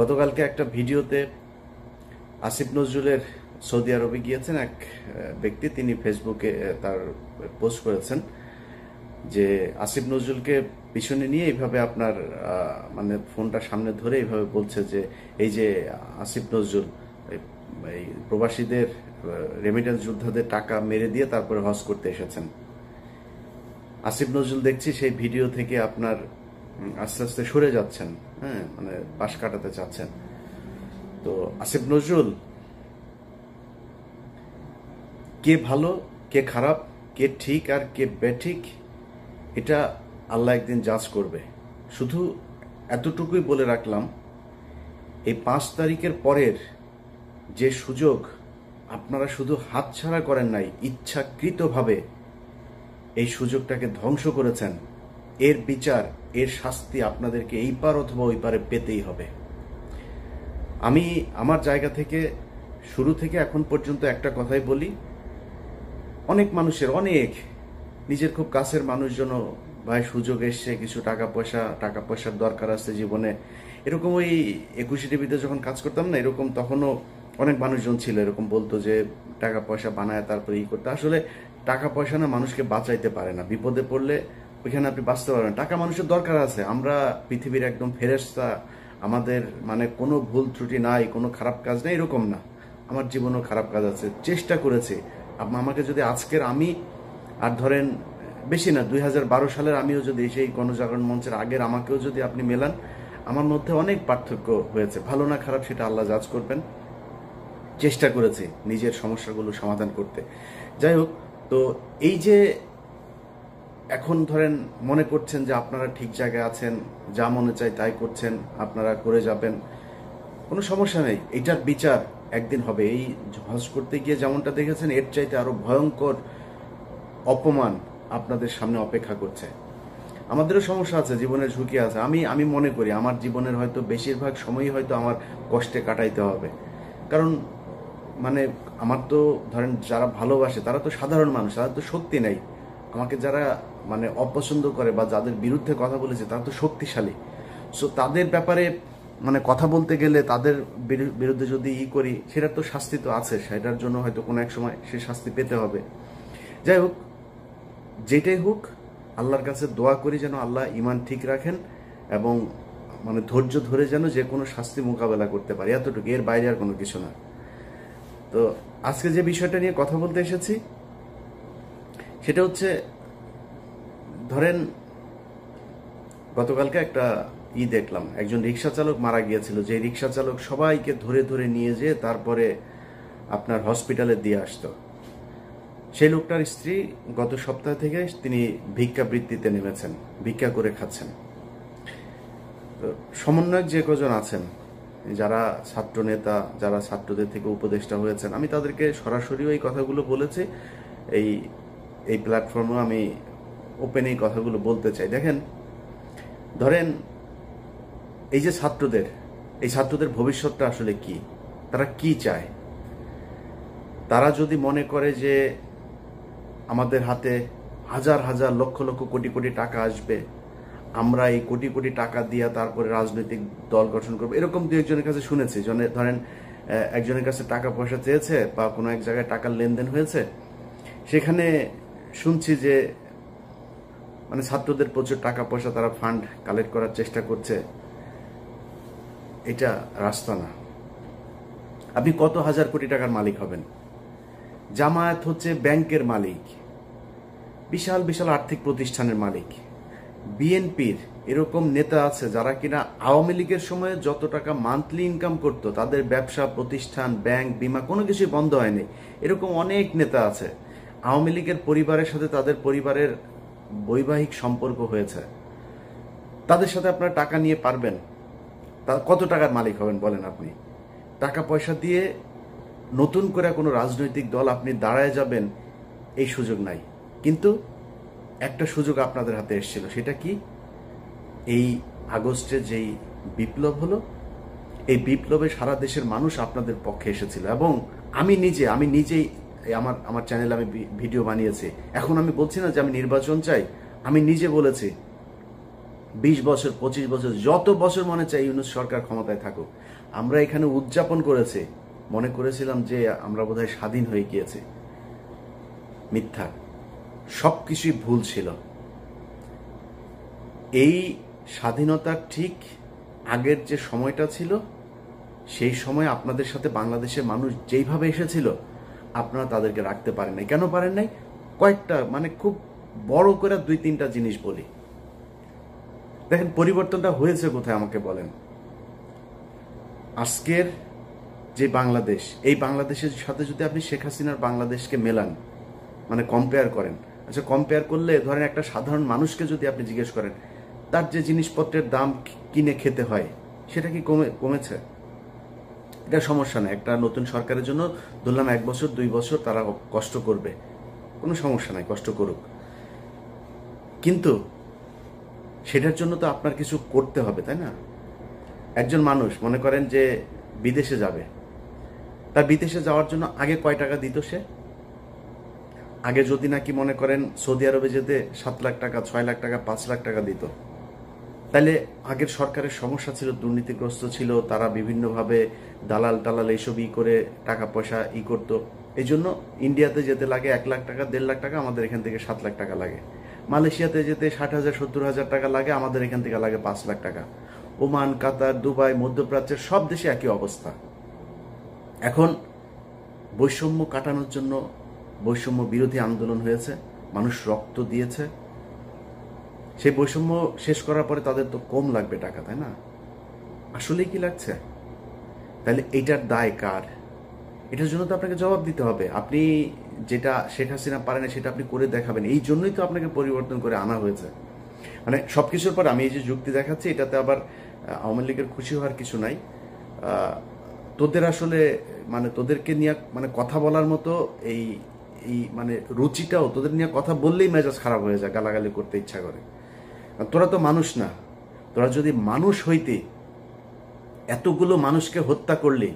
গতকালকে একটা ভিডিওতে আসিফ নজরুলের সৌদি আরবে গিয়েছেন এক ব্যক্তি, তিনি ফেসবুকে তার পোস্ট করেছেন যে আসিফ নজরুলকে পিছনে নিয়ে এইভাবে আপনার মানে ফোনটা সামনে ধরে এইভাবে বলছে যে এই যে আসিফ নজরুল এই প্রবাসীদের রেমিটেন্স যোদ্ধাদের টাকা মেরে দিয়ে তারপরে হজ করতে এসেছেন। আসিফ নজরুল দেখছি সেই ভিডিও থেকে আপনার আস্তে আস্তে সরে যাচ্ছেন, হ্যাঁ, মানে পাশ কাটাতে চাচ্ছেন। তো আসিফ নজরুল কে ভালো কে খারাপ, কে ঠিক আর কে বেঠিক, এটা আল্লাহ একদিন জাজ করবে। শুধু এতটুকুই বলে রাখলাম, এই 5 তারিখের পরের যে সুযোগ আপনারা শুধু হাতছাড়া করেন নাই, ইচ্ছাকৃতভাবে এই সুযোগটাকে ধ্বংস করেছেন, এর বিচার, এর শাস্তি আপনাদেরকে এই পার অথবা ওই পারে পেতেই হবে। আমি আমার জায়গা থেকে শুরু থেকে এখন পর্যন্ত একটা কথাই বলি, অনেক মানুষের, অনেক নিজের খুব কাছের মানুষজনও ভাই সুযোগ এসছে, কিছু টাকা পয়সার দরকার আছে জীবনে, এরকম ওই 21 টিভিতে যখন কাজ করতাম না, এরকম তখনও অনেক মানুষজন ছিল এরকম বলতো যে টাকা পয়সা বানায় তারপরে করতে। আসলে টাকা পয়সা না মানুষকে বাঁচাইতে পারে না, বিপদে পড়লে ওইখানে আপনি বাঁচতে পারবেন। টাকা মানুষের দরকার আছে, আমরা পৃথিবীর একদম ফেরেশতা, আমাদের মানে কোনো ভুল ত্রুটি নাই, কোনো খারাপ কাজ নেই, এরকম না। আমার জীবনেও খারাপ কাজ আছে, চেষ্টা করেছি। আমাকে যদি আজকের আমি আর ধরেন বেশি না 2012 সালের আমিও যদি সেই গণজাগরণ মঞ্চের আগের আমাকেও যদি আপনি মেলান, আমার মধ্যে অনেক পার্থক্য হয়েছে। ভালো না খারাপ সেটা আল্লাহ জাজ করবেন। চেষ্টা করেছি নিজের সমস্যাগুলো সমাধান করতে। যাই হোক, তো এই যে এখন ধরেন মনে করছেন যে আপনারা ঠিক জায়গায় আছেন, যা মনে চায় তাই করছেন, আপনারা করে যাবেন, কোনো সমস্যা নেই। এটার বিচার একদিন হবে। এই হজ করতে গিয়ে যেমনটা দেখেছেন, এর চাইতে আরো ভয়ঙ্কর অপমান আপনাদের সামনে অপেক্ষা করছে। আমাদেরও সমস্যা আছে, জীবনের ঝুঁকি আছে। আমি মনে করি আমার জীবনের হয়তো বেশিরভাগ সময়ই হয়তো আমার কষ্টে কাটাইতে হবে। কারণ মানে আমার তো ধরেন যারা ভালোবাসে তারা তো সাধারণ মানুষ, তারা তো শক্তি নেই। আমাকে যারা মানে অপছন্দ করে বা যাদের বিরুদ্ধে কথা বলেছে তারা তো শক্তিশালী। সো তাদের ব্যাপারে মানে কথা বলতে গেলে, তাদের বিরুদ্ধে যদি করি, সেটার তো শাস্তি তো আছে, সেটার জন্য হয়তো কোনো এক সময় সে শাস্তি পেতে হবে। যাই হোক, যেটাই হোক, আল্লাহর কাছে দোয়া করি যেন আল্লাহ ঈমান ঠিক রাখেন এবং মানে ধৈর্য ধরে যেন যে কোনো শাস্তি মোকাবেলা করতে পারি, এতটুকু, এর বাইরে আর কোনো কিছু না। তো আজকে যে বিষয়টা নিয়ে কথা বলতে এসেছি সেটা হচ্ছে, ধরেন গতকালকে একটা দেখলাম, একজন রিক্সা চালক মারা গিয়েছিল। যে রিক্সা চালক সবাইকে ধরে ধরে নিয়ে যেয়ে তারপরে আপনার হসপিটালে দিয়ে আসতো। সেই লোকটার স্ত্রী গত সপ্তাহ থেকে তিনি ভিক্ষাবৃত্তিতে নেমেছেন, ভিক্ষা করে খাচ্ছেন। সমন্বয়ক যে কজন আছেন, যারা ছাত্র নেতা, যারা ছাত্রদের থেকে উপদেষ্টা হয়েছেন, আমি তাদেরকে সরাসরি এই কথাগুলো বলেছি। এই প্ল্যাটফর্মে আমি ওপেন এই কথাগুলো বলতে চাই। দেখেন, ধরেন এই যে ছাত্রদের ভবিষ্যৎটা আসলে কি, তারা কি চায়? তারা যদি মনে করে যে আমাদের হাতে হাজার হাজার লক্ষ লক্ষ কোটি কোটি টাকা আসবে, আমরা এই কোটি কোটি টাকা দিয়ে তারপরে রাজনৈতিক দল গঠন করবো, এরকম দু একজনের কাছে শুনেছি। ধরেন একজনের কাছে টাকা পয়সা চেয়েছে বা কোনো এক জায়গায় টাকার লেনদেন হয়েছে, সেখানে শুনছি যে মানে ছাত্রদের প্রচুর টাকা পয়সা তারা ফান্ড কালেক্ট করার চেষ্টা করছে। এটা রাস্তা না। আপনি কত হাজার কোটি টাকার মালিক হবেন? জামায়াত হচ্ছে ব্যাংকের মালিক, বিশাল বিশাল আর্থিক প্রতিষ্ঠানের মালিক। বিএনপির এরকম নেতা আছে যারা কিনা আওয়ামী লীগের সময়ে যত টাকা মান্থলি ইনকাম করত, তাদের ব্যবসা প্রতিষ্ঠান, ব্যাংক, বিমা কোনো কিছুই বন্ধ হয়নি। এরকম অনেক নেতা আছে। আওয়ামী লীগের পরিবারের সাথে তাদের পরিবারের বৈবাহিক সম্পর্ক হয়েছে। তাদের সাথে আপনারা টাকা নিয়ে পারবেন? কত টাকার মালিক হবেন বলেন আপনি? টাকা পয়সা দিয়ে নতুন করে কোনো রাজনৈতিক দল আপনি দাঁড়ায় যাবেন, এই সুযোগ নাই। কিন্তু একটা সুযোগ আপনাদের হাতে এসেছিল, সেটা কি? এই আগস্টে যেই বিপ্লব হলো, এই বিপ্লবে সারা দেশের মানুষ আপনাদের পক্ষে এসেছিল। এবং আমি নিজেই আমার চ্যানেলে আমি ভিডিও বানিয়েছি। এখন আমি বলছি না যে আমি নির্বাচন চাই, আমি নিজে বলেছি 20 বছর 25 বছর যত বছর মনে চাই ইউনূস সরকার ক্ষমতায় থাকুক, আমরা এখানে উদযাপন করেছি, মনে করেছিলাম যে আমরা বোধহয় স্বাধীন হয়ে গিয়েছি। মিথ্যা, সবকিছুই ভুল ছিল। এই স্বাধীনতার ঠিক আগের যে সময়টা ছিল, সেই সময় আপনাদের সাথে বাংলাদেশের মানুষ যেইভাবে এসেছিল, আপনারা তাদেরকে রাখতে পারেন নাই। কেন পারেন নাই? কয়েকটা, মানে খুব বড় করে 2-3টা জিনিস বলি। দেখেন পরিবর্তনটা হয়েছে কোথায় আমাকে বলেন। আজকের যে বাংলাদেশ, এই বাংলাদেশের সাথে যদি আপনি শেখ হাসিনার বাংলাদেশকে মেলান, মানে কম্পেয়ার করেন, আচ্ছা কম্পেয়ার করলে ধরেন একটা সাধারণ মানুষকে যদি আপনি জিজ্ঞেস করেন তার যে জিনিসপত্রের দাম কিনে খেতে হয়, সেটা কি কমেছে? এটা সমস্যা না। একটা নতুন সরকারের জন্য ধরলাম 1 বছর 2 বছর তারা কষ্ট করবে, কোনো সমস্যা নাই, কষ্ট করুক। কিন্তু সেটার জন্য তো আপনার কিছু করতে হবে, তাই না? একজন মানুষ মনে করেন যে বিদেশে যাবে, তার বিদেশে যাওয়ার জন্য আগে কয় টাকা দিত সে? আগে যদি নাকি মনে করেন সৌদি আরবে যেতে 7 লাখ টাকা, 6 লাখ টাকা, 5 লাখ টাকা দিত, তাহলে আগের সরকারের সমস্যা ছিল, দুর্নীতিগ্রস্ত ছিল, তারা বিভিন্নভাবে দালাল এইসব করে টাকা পয়সা করতো। এই জন্য ইন্ডিয়াতে যেতে লাগে 1 লাখ টাকা, 1.5 লাখ টাকা, আমাদের এখান থেকে 7 লাখ টাকা লাগে। মালয়েশিয়াতে যেতে 60,000 70,000 টাকা লাগে, আমাদের এখান থেকে লাগে 5 লাখ টাকা। ওমান, কাতার, দুবাই, মধ্যপ্রাচ্যের সব দেশে একই অবস্থা। এখন বৈষম্য কাটানোর জন্য বৈষম্য বিরোধী আন্দোলন হয়েছে, মানুষ রক্ত দিয়েছে। সেই বৈষম্য শেষ করার পরে তাদের তো কম লাগবে টাকা, তাই না? আসলেই কি লাগছে? তাহলে এইটার দায় কার? এটার জন্য তো আপনাকে জবাব দিতে হবে। আপনি যেটা শেখ হাসিনা পারেন সেটা আপনি করে দেখাবেন। এই জন্যই তো আপনাকে পরিবর্তন করে আনা হয়েছে। মানে সবকিছুর পর আমি এই যে যুক্তি দেখাচ্ছি, এটাতে আবার আওয়ামী লীগের খুশি হওয়ার কিছু নাই। তোদের আসলে মানে তোদেরকে নিয়ে মানে কথা বলার মতো এই মানে রুচিটাও, তোদের নিয়ে কথা বললেই মেজাজ খারাপ হয়ে যায়, গালাগালি করতে ইচ্ছা করে। তোরা তো মানুষ না। তোরা যদি মানুষ হইতে, এতগুলো মানুষকে হত্যা করলি,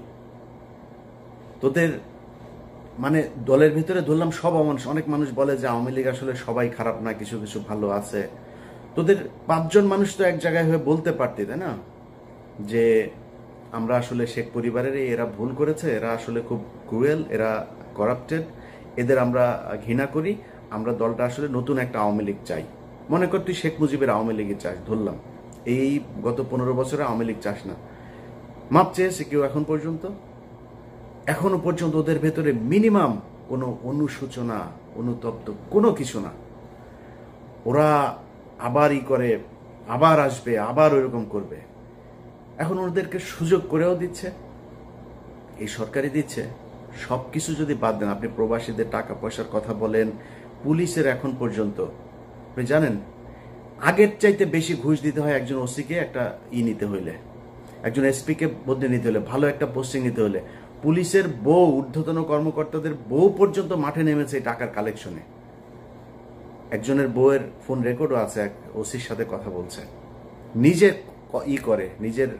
তোদের মানে দলের ভিতরে ধরলাম সব অমানুষ। অনেক মানুষ বলে যে আওয়ামী লীগ আসলে সবাই খারাপ না, কিছু কিছু ভালো আছে। তোদের 5 জন মানুষ তো এক জায়গায় হয়ে বলতে পারতি, তাই না, যে আমরা আসলে শেখ পরিবারের এরা ভুল করেছে, এরা আসলে খুব ক্রুয়েল, এরা করাপ্টেড, এদের আমরা ঘৃণা করি, আমরা দলটা আসলে নতুন একটা আওয়ামী লীগ চাই। মনে কর তুই শেখ মুজিবের আওয়ামী লীগই চাস, ধরলাম এই গত 15 বছরে আওয়ামী লীগ চাস না। মাপ চেয়েছে কেউ এখনো পর্যন্ত ওদের ভেতরে মিনিমাম কোনো অনুশোচনা, অনুতপ্ত কোনো কিছু না। ওরা আবার করে, আবার আসবে, আবার ওইরকম করবে। এখন ওদেরকে সুযোগ করেও দিচ্ছে, এই সরকারই দিচ্ছে। সব কিছু যদি বাদ দেন, আপনি প্রবাসীদের টাকা পয়সার কথা বলেন, পুলিশের এখন পর্যন্ত আপনি জানেন আগের চাইতে বেশি ঘুষ দিতে হয় একজন ওসিকে একটা নিতে হইলে, একজন এসপিকে বদলে নিতে হলে, ভালো একটা পোস্টিং নিতে হলে। পুলিশের বউ, ঊর্ধ্বতন কর্মকর্তাদের বউ পর্যন্ত মাঠে নেমেছে এই টাকার কালেকশনে। একজনের বউয়ের ফোন রেকর্ডও আছে, এক ওসির সাথে কথা বলছে, নিজে করে, নিজের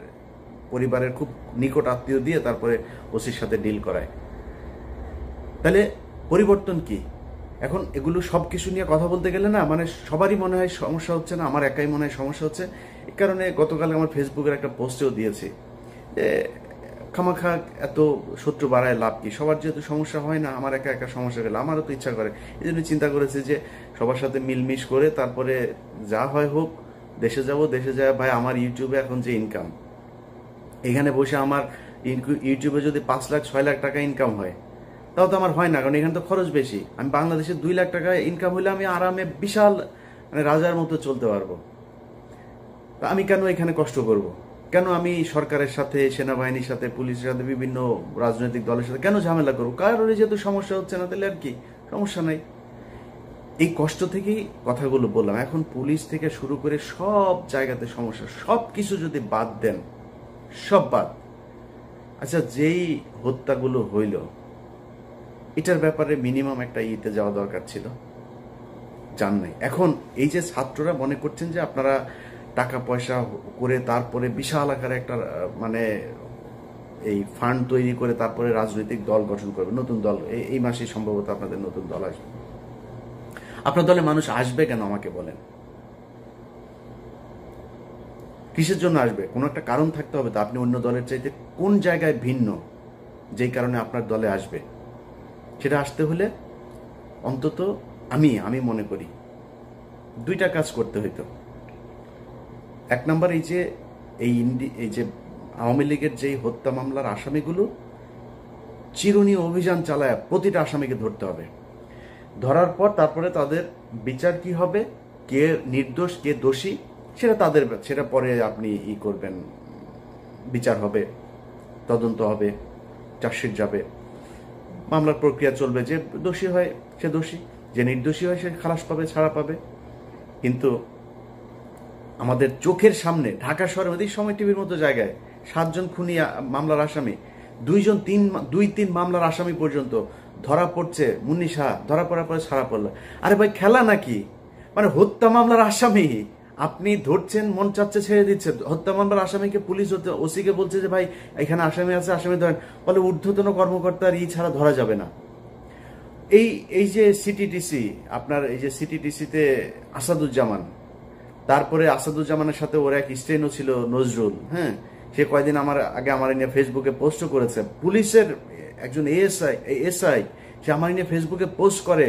পরিবারের খুব নিকট আত্মীয় দিয়ে তারপরে ওসির সাথে ডিল করায়। তাহলে পরিবর্তন কি? এখন এগুলো সবকিছু নিয়ে কথা বলতে গেলে না, মানে সবারই মনে হয় সমস্যা হচ্ছে না, আমার একাই মনে হয় সমস্যা হচ্ছে। এই কারণে গতকাল আমার ফেসবুকের একটা পোস্টেও দিয়েছি যে খামাখা এত শত্রু বাড়ায় লাভ কি? সবার যেহেতু সমস্যা হয় না, আমার একা একা সমস্যা গেলে আমারও তো ইচ্ছা করে। এই জন্য চিন্তা করেছি যে সবার সাথে মিলমিশ করে তারপরে যা হয় হোক, দেশে যাব, দেশে যায় ভাই আমার ইউটিউবে এখন যে ইনকাম, এখানে বসে আমার ইউটিউবে যদি 5 লাখ 6 লাখ টাকা ইনকাম হয়, তাও তো আমার হয় না, কারণ এখানে তো খরচ বেশি। আমি বাংলাদেশে 2 লাখ টাকা ইনকাম হইলে আমি আরামে বিশাল মানে রাজার মতো চলতে পারবো। আমি কেন এখানে কষ্ট করব? কেন আমি সরকারের সাথে, সেনাবাহিনীর সাথে, পুলিশের সাথে, বিভিন্ন রাজনৈতিক দলের সাথে কেন ঝামেলা করবো? কারোর যেহেতু সমস্যা হচ্ছে না, তাহলে আর কি সমস্যা নাই। এই কষ্ট থেকেই কথাগুলো বললাম। এখন পুলিশ থেকে শুরু করে সব জায়গাতে সমস্যা, সব কিছু যদি বাদ দেন, সব বাদ। আচ্ছা, যেই হত্যাগুলো হইল, এটার ব্যাপারে মিনিমাম একটা যাওয়া দরকার ছিল, জান নাই। এখন এই যে ছাত্ররা মনে করছেন যে আপনারা টাকা পয়সা করে তারপরে বিশাল আকারে একটা মানে এই ফান্ড তৈরি করে তারপরে রাজনৈতিক দল গঠন করবে, নতুন দল। এই মাসেই সম্ভবত আপনাদের নতুন দল আসবে। আপনার দলে মানুষ আসবে কেন আমাকে বলেন? কিসের জন্য আসবে? কোনো একটা কারণ থাকতে হবে তো, আপনি অন্য দলের চাইতে কোন জায়গায় ভিন্ন যেই কারণে আপনার দলে আসবে। সেটা আসতে হলে অন্তত আমি মনে করি দুইটা কাজ করতে হইতো। এক নম্বর, এই যে আওয়ামী লীগের যেই হত্যা মামলার আসামিগুলো, চিরুনি অভিযান চালায় প্রতিটা আসামিকে ধরতে হবে। ধরার পর তারপরে তাদের বিচার কি হবে, কে নির্দোষ কে দোষী সেটা পরে আপনি করবেন, বিচার হবে, তদন্ত হবে, চার্জশিট যাবে, মামলার প্রক্রিয়া চলবে। যে দোষী হয় সে দোষী, যে নির্দোষী হয় সে খালাস পাবে, ছাড়া পাবে। কিন্তু আমাদের চোখের সামনে ঢাকা শহরের মধ্যে সময় টিভির মতো জায়গায় 7 জন খুনি মামলার আসামি, 2-3 মামলার আসামি পর্যন্ত ধরা পড়ছে। মুন্নি শাহ ধরা পড়ার পরে ছাড়া পড়লো। আরে ভাই, খেলা নাকি? মানে হত্যা মামলার আসামি আপনি ধরছেন, মন চাচ্ছে ছেড়ে দিচ্ছে। হত্যা মামলার আসামিকে পুলিশ ওসিকে বলছে যে ভাই এখানে আসামি আছে, আসামি ধরেন। বলে ঊর্ধ্বতন কর্মকর্তার ছাড়া ধরা যাবে না। এই যে সিটিটিসি, আপনার এই যে সিটিটিসিতে আসাদুজ্জামান, তারপরে আসাদুজ্জামানের সাথে ওর এক স্টেনও ছিল নজরুল, হ্যাঁ, সে কয়েকদিন আমার নিয়ে ফেসবুকে পোস্টও করেছে। পুলিশের একজন এসআই সে আমার নিয়ে ফেসবুকে পোস্ট করে,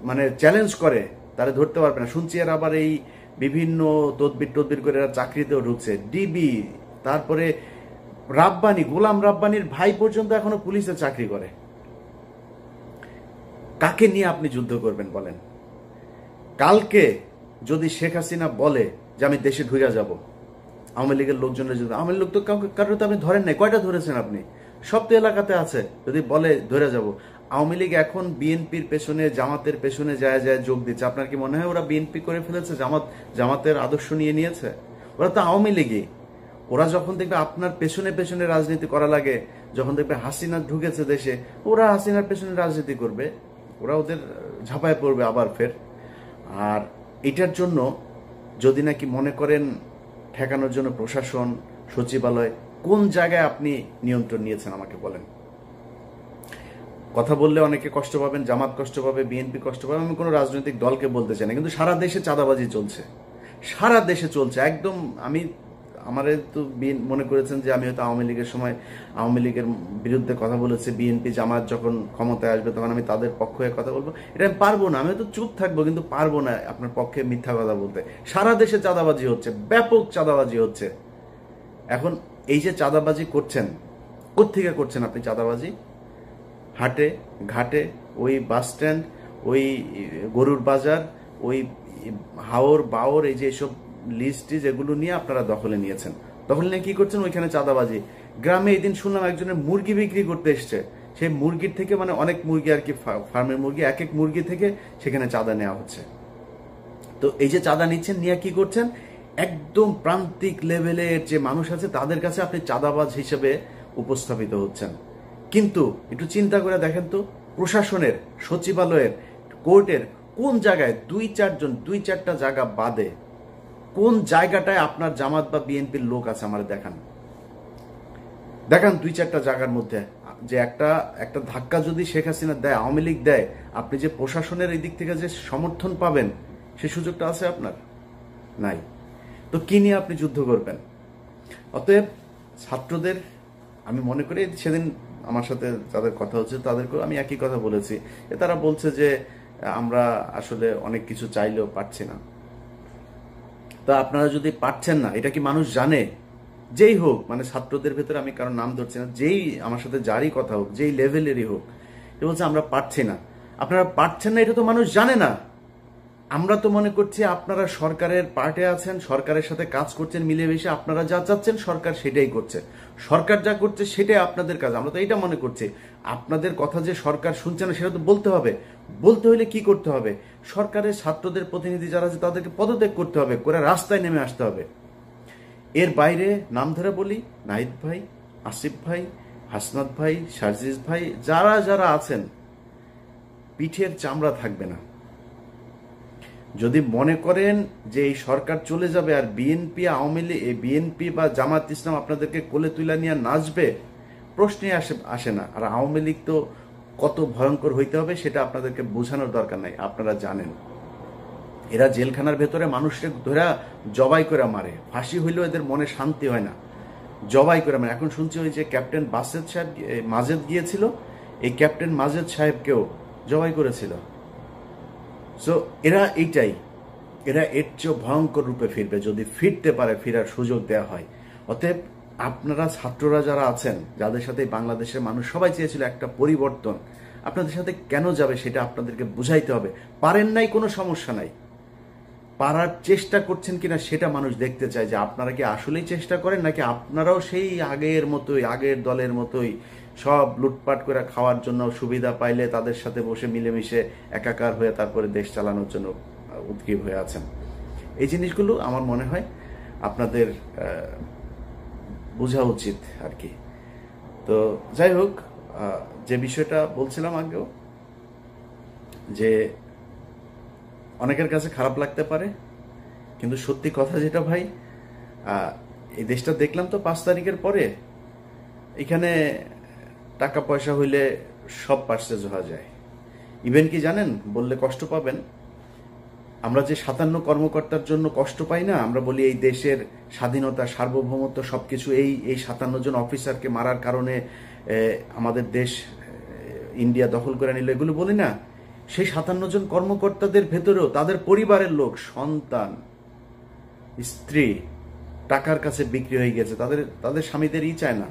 মানে চ্যালেঞ্জ করে, তারা ধরতে পারবে না। শুনছি আর আবার এই বিভিন্ন তদবির করে এরা চাকরিতেও ঢুকছে। ডিবি, তারপরে রাব্বানি, গোলাম রাব্বানির ভাই পর্যন্ত এখনো পুলিশে চাকরি করে। কাকে নিয়ে আপনি যুদ্ধ করবেন বলেন? কালকে যদি শেখ হাসিনা বলে যে আমি দেশে ঢুকে যাব, আওয়ামী লীগের লোকজনের যদি, আওয়ামী লোক তো কারোর তো আপনি ধরেন নাই, কয়টা ধরেছেন আপনি? সব তো এলাকাতে আছে। যদি বলে ধরে যাব, আওয়ামী লীগ এখন বিএনপির পেছনে, জামাতের পেছনে যায় যোগ দিচ্ছে। আপনার কি মনে হয় ওরা বিএনপি করে ফেলেছে, জামাতের আদর্শ নিয়ে নিয়েছে? ওরা তো আওয়ামী লীগই। ওরা যখন দেখবে আপনার পেছনে পেছনে রাজনীতি করা লাগে, যখন দেখবে হাসিনা ঢুকেছে দেশে, ওরা হাসিনার পেছনে রাজনীতি করবে, ওরা ওদের ঝাঁপায় পড়বে আবার ফের। আর এটার জন্য যদি নাকি মনে করেন ঠেকানোর জন্য প্রশাসন, সচিবালয়, কোন জায়গায় আপনি নিয়ন্ত্রণ নিয়েছেন আমাকে বলেন। কথা বললে অনেকে কষ্ট পাবেন, জামাত কষ্ট পাবে, বিএনপি কষ্ট পাবে, আমি কোনো রাজনৈতিক দলকে বলতে চাই না, কিন্তু সারা দেশে চাঁদাবাজি চলছে, সারা দেশে চলছে একদম। আমারে তো মনে করেছেন যে আমি হয়তো আওয়ামী লীগের সময় আওয়ামী লীগের বিরুদ্ধে কথা বলেছে, বিএনপি জামাত যখন ক্ষমতায় আসবে তখন আমি তাদের পক্ষ হয়ে কথা বলবো। এটা আমি পারবো না, আমি হয়তো চুপ থাকবো, কিন্তু পারবো না আপনার পক্ষে মিথ্যা কথা বলতে। সারা দেশে চাঁদাবাজি হচ্ছে, ব্যাপক চাঁদাবাজি হচ্ছে। এখন এই যে চাঁদাবাজি করছেন, কোত্থেকে করছেন আপনি চাঁদাবাজি? হাটে ঘাটে, ওই বাস স্ট্যান্ড, ওই গরুর বাজার, ওই হাওর বাওর, এই যে এসব লিস্ট যেগুলো নিয়ে আপনারা দখলে নিয়েছেন। দখলে নিয়ে কি করছেন? ওইখানে চাঁদাবাজি। গ্রামে এই দিন শুনলাম একজনের মুরগি বিক্রি করতে এসছে, সেই মুরগির থেকে, মানে অনেক মুরগি আর কি, ফার্মের মুরগি, এক এক মুরগি থেকে সেখানে চাঁদা নেওয়া হচ্ছে। তো এই যে চাঁদা নিচ্ছেন, নিয়ে কি করছেন? একদম প্রান্তিক লেভেলের যে মানুষ আছে তাদের কাছে আপনি চাঁদাবাজ হিসেবে উপস্থাপিত হচ্ছেন। কিন্তু একটু চিন্তা করে দেখেন তো, প্রশাসনের, সচিবালয়ের, কোর্টের কোন জায়গায় 2-4টা জায়গা বাদে কোন জায়গাটায় আপনার জামাত বা বিএনপির লোক আছে? আমার দেখান 2-4টা জায়গার মধ্যে যে একটা ধাক্কা যদি শেখ হাসিনা দেয়, আওয়ামী লীগ দেয়, আপনি যে প্রশাসনের এই দিক থেকে যে সমর্থন পাবেন সেই সুযোগটা আছে আপনার? নাই। তো কি নিয়ে আপনি যুদ্ধ করবেন? অতএব ছাত্রদের আমি মনে করি, সেদিন আমার সাথে যাদের কথা হচ্ছে তাদেরকেও আমি একই কথা বলেছি, তারা বলছে যে আমরা আসলে অনেক কিছু চাইলেও পারছি না। তা আপনারা যদি পারছেন না, এটা কি মানুষ জানে? যেই হোক, মানে ছাত্রদের ভেতরে আমি কারণ নাম ধরছি না, যেই আমার সাথে যারই কথা হোক, যেই লেভেলেরই হোক, সে বলছে আমরা পারছি না। আপনারা পারছেন না এটা তো মানুষ জানে না। আমরা তো মনে করছি আপনারা সরকারের পার্টে আছেন, সরকারের সাথে কাজ করছেন মিলেমিশে, আপনারা যা চাচ্ছেন সরকার সেটাই করছে, সরকার যা করছে সেটাই আপনাদের কাজ। আমরা তো এইটা মনে করছি। আপনাদের কথা যে সরকার শুনছে না সেটা তো বলতে হবে। বলতে হলে কি করতে হবে? সরকারের ছাত্রদের প্রতিনিধি যারা আছে তাদেরকে পদত্যাগ করতে হবে, করে রাস্তায় নেমে আসতে হবে। এর বাইরে নাম ধরে বলি, নাহিদ ভাই, আসিফ ভাই, হাসনাত ভাই, সার্জিস ভাই, যারা যারা আছেন, পিঠের চামড়া থাকবে না। যদি মনে করেন যে এই সরকার চলে যাবে আর বিএনপি বা জামাত ইসলাম আপনাদেরকে কোলে তুলে নিয়ে নাচবে, প্রশ্নই আসে না। আর আওয়ামী লীগ তো কত ভয়ঙ্কর হইতে হবে সেটা আপনাদেরকে বোঝানোর দরকার নাই, আপনারা জানেন। এরা জেলখানার ভেতরে মানুষকে ধরা জবাই করে মারে, ফাঁসি হইলেও এদের মনে শান্তি হয় না, জবাই করে মারে। এখন শুনছি ওই যে ক্যাপ্টেন বাসেদ সাহেব মাজেদ গিয়েছিল, এই ক্যাপ্টেন মাজেদ সাহেবকেও জবাই করেছিল। সো এরা এইটাই, এরা এর চেয়েও ভয়ঙ্কর রূপে ফিরবে যদি ফিরতে পারে, ফেরার সুযোগ দেওয়া হয়। অতএব আপনারা ছাত্ররা যারা আছেন, যাদের সাথে বাংলাদেশের মানুষ সবাই চেয়েছিল একটা পরিবর্তন, আপনাদের সাথে কেন যাবে সেটা আপনাদেরকে বুঝাইতে হবে। পারেন নাই, কোনো সমস্যা নাই, পারার চেষ্টা করছেন কিনা সেটা মানুষ দেখতে চায়, যে আপনারা কি আসলেই চেষ্টা করেন নাকি আপনারাও সেই আগের মতোই, আগের দলের মতোই সব লুটপাট করে খাওয়ার জন্য, সুবিধা পাইলে তাদের সাথে বসে মিলেমিশে একাকার হয়ে তারপরে দেশ চালানোর জন্য উদ্গ্রীব হয়ে আছেন। এই জিনিসগুলো আমার মনে হয় আপনাদের বোঝা উচিত আর কি। তো যাই হোক, যে বিষয়টা বলছিলাম আগেও, যে অনেকের কাছে খারাপ লাগতে পারে, কিন্তু সত্যি কথা যেটা ভাই, এই দেশটা দেখলাম তো 5 তারিখের পরে, এখানে টাকা পয়সা হইলে সব পার্সেজ হওয়া যায়। ইভেন কি জানেন, বললে কষ্ট পাবেন, আমরা যে 57 কর্মকর্তার জন্য কষ্ট পাই না, আমরা বলি এই দেশের স্বাধীনতা, সার্বভৌমত্ব সবকিছু এই 57 জন অফিসারকে মারার কারণে আমাদের দেশ ইন্ডিয়া দখল করে নিল, এগুলো বলি না, সেই 57 জন কর্মকর্তাদের ভেতরেও তাদের পরিবারের লোক, সন্তান, স্ত্রী টাকার কাছে বিক্রি হয়ে গেছে, তাদের স্বামীদের চায় না,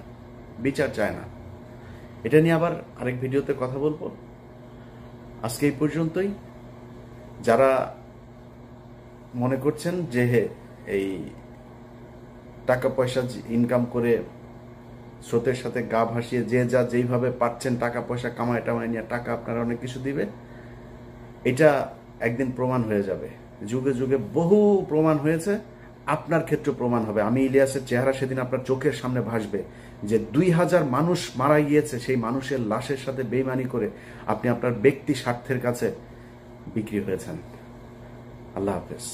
বিচার চায় না। এটা নিয়ে আবার আরেক ভিডিওতে কথা বলবো। আজকে এই পর্যন্তই। যারা মনে করছেন যে এই টাকা পয়সা ইনকাম করে স্রোতের সাথে গা ভাসিয়ে যে যা যেইভাবে পাচ্ছেন টাকা পয়সা কামায় টামায় নিয়ে টাকা আপনারা অনেক কিছু দিবে, এটা একদিন প্রমাণ হয়ে যাবে। যুগে যুগে বহু প্রমাণ হয়েছে, আপনার ক্ষেত্রে প্রমাণ হবে। আমি ইলিয়াসের চেহারা সেদিন আপনার চোখের সামনে ভাসবে, যে 2000 মানুষ মারা গিয়েছে, সেই মানুষের লাশের সাথে বেইমানি করে আপনি আপনার ব্যক্তি স্বার্থের কাছে বিক্রি হয়েছেন। আল্লাহ হাফেজ।